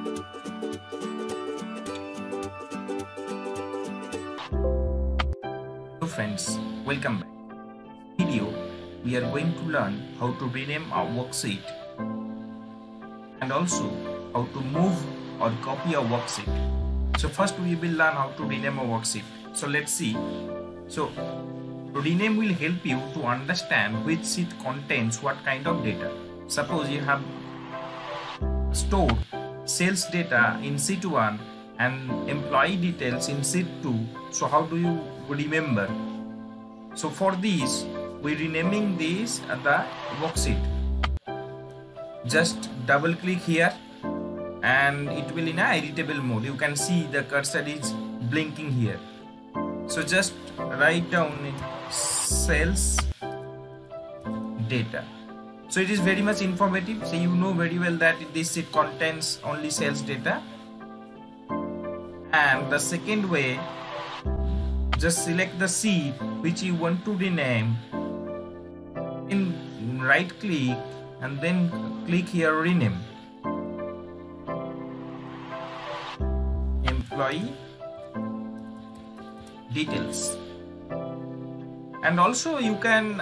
Hello friends, welcome back. In this video, we are going to learn how to rename our worksheet and also how to move or copy a worksheet. So first we will learn how to rename a worksheet. So let's see. So rename will help you to understand which sheet contains what kind of data. Suppose you have stored sales data in sheet 1 and employee details in sheet 2. So how do you remember? So for this, we renaming this the worksheet. Just double click here and it will in a editable mode. You can see the cursor is blinking here. So just write down sales data. So it is very much informative. So you know very well that this sheet contains only sales data. And the second way, just select the sheet which you want to rename, in right click and then click here rename. Employee details. And also you can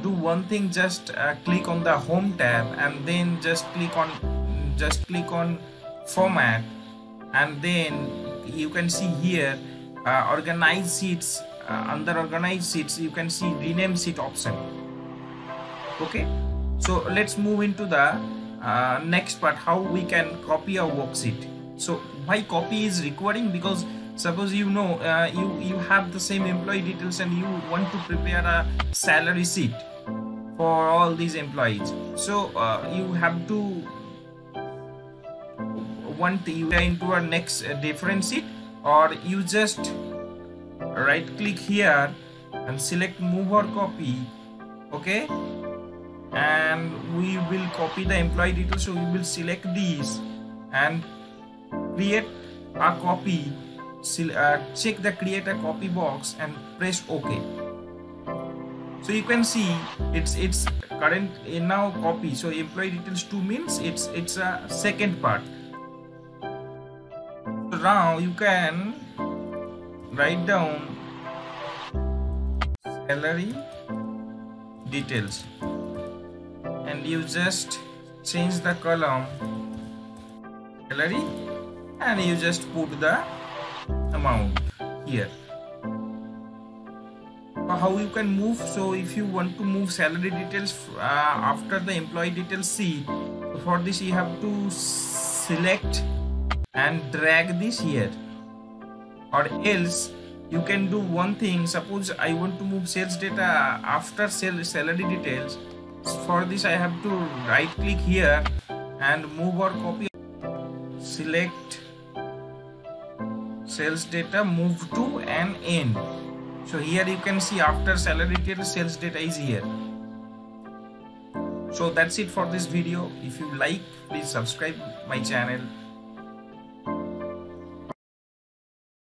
do one thing, just click on the home tab and then just click on format, and then you can see here organize sheets. Under organize sheets you can see rename sheet option. Okay, so let's move into the next part, how we can copy a worksheet. So why copy is requiring? Because suppose you know you have the same employee details and you want to prepare a salary sheet for all these employees. So you have to you into a next different sheet, or you just right click here and select move or copy. Okay, and we will copy the employee details. So we will select these and create a copy. Check the create a copy box and press OK. So you can see it's current now copy. So employee details 2 means it's a second part. So now you can write down salary details and you just change the column salary and you just put the amount here. How you can move? So if you want to move salary details after the employee details sheet, for this you have to select and drag this here, or else you can do one thing. Suppose I want to move sales data after salary details. For this I have to right click here and move or copy, select sales data, move to an end. So here you can see after salary details sales data is here. So that's it for this video. If you like, please subscribe my channel.